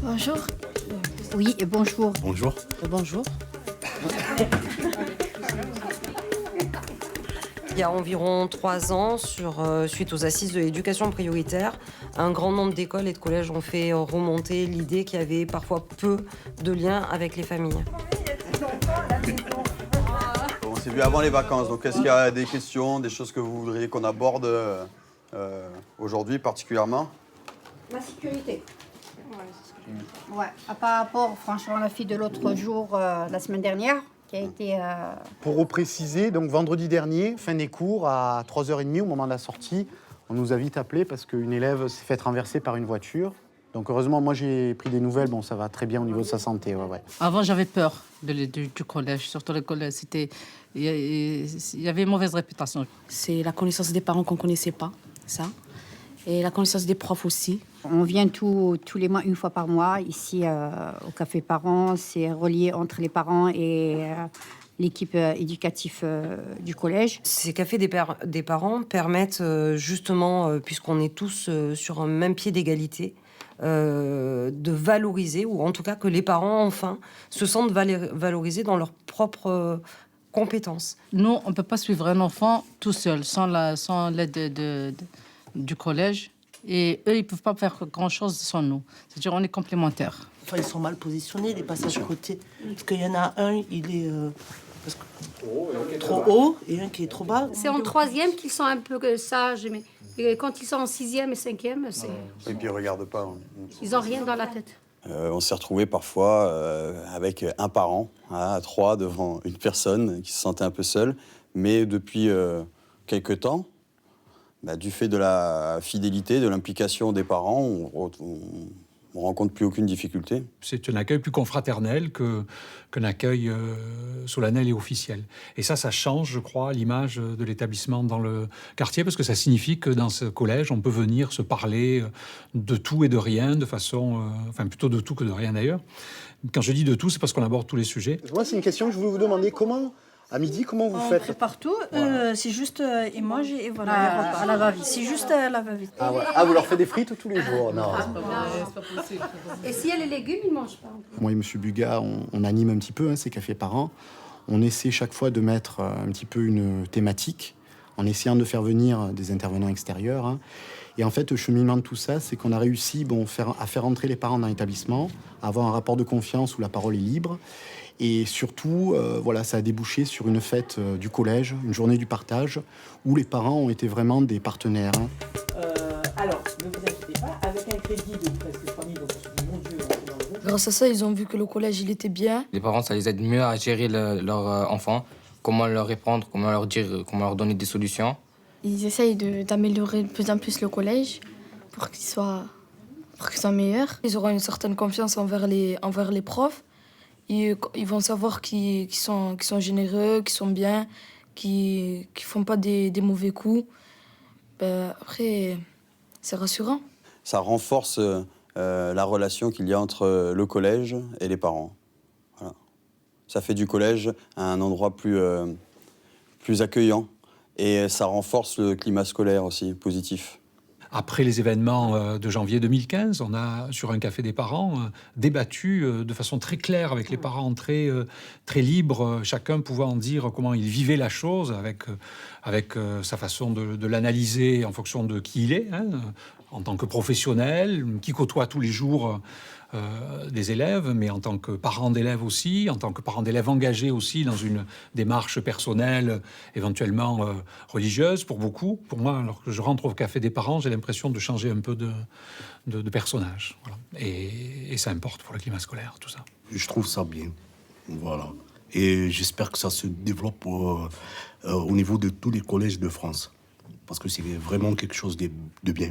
Bonjour. Oui, bonjour. Bonjour. Bonjour. Il y a environ 3 ans, suite aux assises de l'éducation prioritaire, un grand nombre d'écoles et de collèges ont fait remonter l'idée qu'il y avait parfois peu de liens avec les familles. On s'est vu avant les vacances, donc est-ce qu'il y a des questions, des choses que vous voudriez qu'on aborde aujourd'hui particulièrement? La sécurité. Ouais, par rapport, franchement, la fille de l'autre jour, la semaine dernière, qui a été... Pour repréciser, donc vendredi dernier, fin des cours, à 3h30 au moment de la sortie, on nous a vite appelé parce qu'une élève s'est faite renverser par une voiture. Donc heureusement, moi j'ai pris des nouvelles, bon ça va très bien au niveau de sa santé. Ouais. Avant j'avais peur du collège, surtout le collège, il y avait une mauvaise réputation. C'est la connaissance des parents qu'on ne connaissait pas, ça. Et la connaissance des profs aussi. On vient tous les mois, une fois par mois, ici au Café Parents. C'est relié entre les parents et l'équipe éducative du collège. Ces cafés des parents permettent justement, puisqu'on est tous sur un même pied d'égalité, de valoriser, ou en tout cas que les parents, enfin, se sentent valorisés dans leurs propres compétences. Nous, on ne peut pas suivre un enfant tout seul, sans l'aide du collège. Et eux, ils ne peuvent pas faire grand-chose sans nous. C'est-à-dire on est complémentaires. Enfin, ils sont mal positionnés, les passages côté. Parce qu'il y en a un, il est trop haut et un qui est trop bas. C'est en troisième qu'ils sont un peu sages, mais quand ils sont en sixième et cinquième, c'est... Et puis ils regardent pas. Ils n'ont rien dans la tête. On s'est retrouvés parfois avec un parent, à 3 devant une personne qui se sentait un peu seule. Mais depuis quelques temps, du fait de la fidélité, de l'implication des parents, on rencontre plus aucune difficulté. C'est un accueil plus confraternel qu'un accueil solennel et officiel. Et ça change, je crois, l'image de l'établissement dans le quartier, parce que ça signifie que dans ce collège, on peut venir se parler de tout et de rien, de façon... enfin, plutôt de tout que de rien d'ailleurs. Quand je dis de tout, c'est parce qu'on aborde tous les sujets. Moi, c'est une question que je voulais vous demander. À midi, comment vous faites? On prépare tout, c'est juste ils mangent et voilà. À la va-vite. C'est juste à la va-vite. Vous leur faites des frites tous les jours? Non. C'est pas possible. Et s'il y a les légumes, ils ne mangent pas. Moi et M. Bugat, on anime un petit peu ces cafés parents. On essaie chaque fois de mettre un petit peu une thématique, en essayant de faire venir des intervenants extérieurs. Et en fait, le cheminement de tout ça, c'est qu'on a réussi à faire entrer les parents dans l'établissement, à avoir un rapport de confiance où la parole est libre. Et surtout, ça a débouché sur une fête du collège, une journée du partage, où les parents ont été vraiment des partenaires. Alors, ne vous inquiétez pas, avec un crédit de presque 3 000 euros, mon Dieu, Grâce à ça, ils ont vu que le collège, il était bien. Les parents, ça les aide mieux à gérer leur enfant, comment leur répondre, comment leur donner des solutions. Ils essayent d'améliorer de plus en plus le collège pour qu'il soit meilleur. Ils auront une certaine confiance envers les profs. Ils vont savoir qu'ils sont généreux, qu'ils sont bien, qu'ils font pas des mauvais coups. Après, c'est rassurant. Ça renforce la relation qu'il y a entre le collège et les parents. Voilà. Ça fait du collège un endroit plus accueillant. Et ça renforce le climat scolaire aussi, positif. Après les événements de janvier 2015, on a, sur un café des parents, débattu de façon très claire avec les parents, très libres, chacun pouvant en dire comment il vivait la chose, avec sa façon de l'analyser en fonction de qui il est, en tant que professionnel, qui côtoie tous les jours des élèves, mais en tant que parent d'élèves aussi, en tant que parent d'élèves engagé aussi dans une démarche personnelle, éventuellement religieuse pour beaucoup. Pour moi, alors que je rentre au café des parents, j'ai l'impression de changer un peu de personnage. Voilà. Et ça importe pour le climat scolaire, tout ça. Je trouve ça bien, voilà. Et j'espère que ça se développe au niveau de tous les collèges de France, parce que c'est vraiment quelque chose de bien.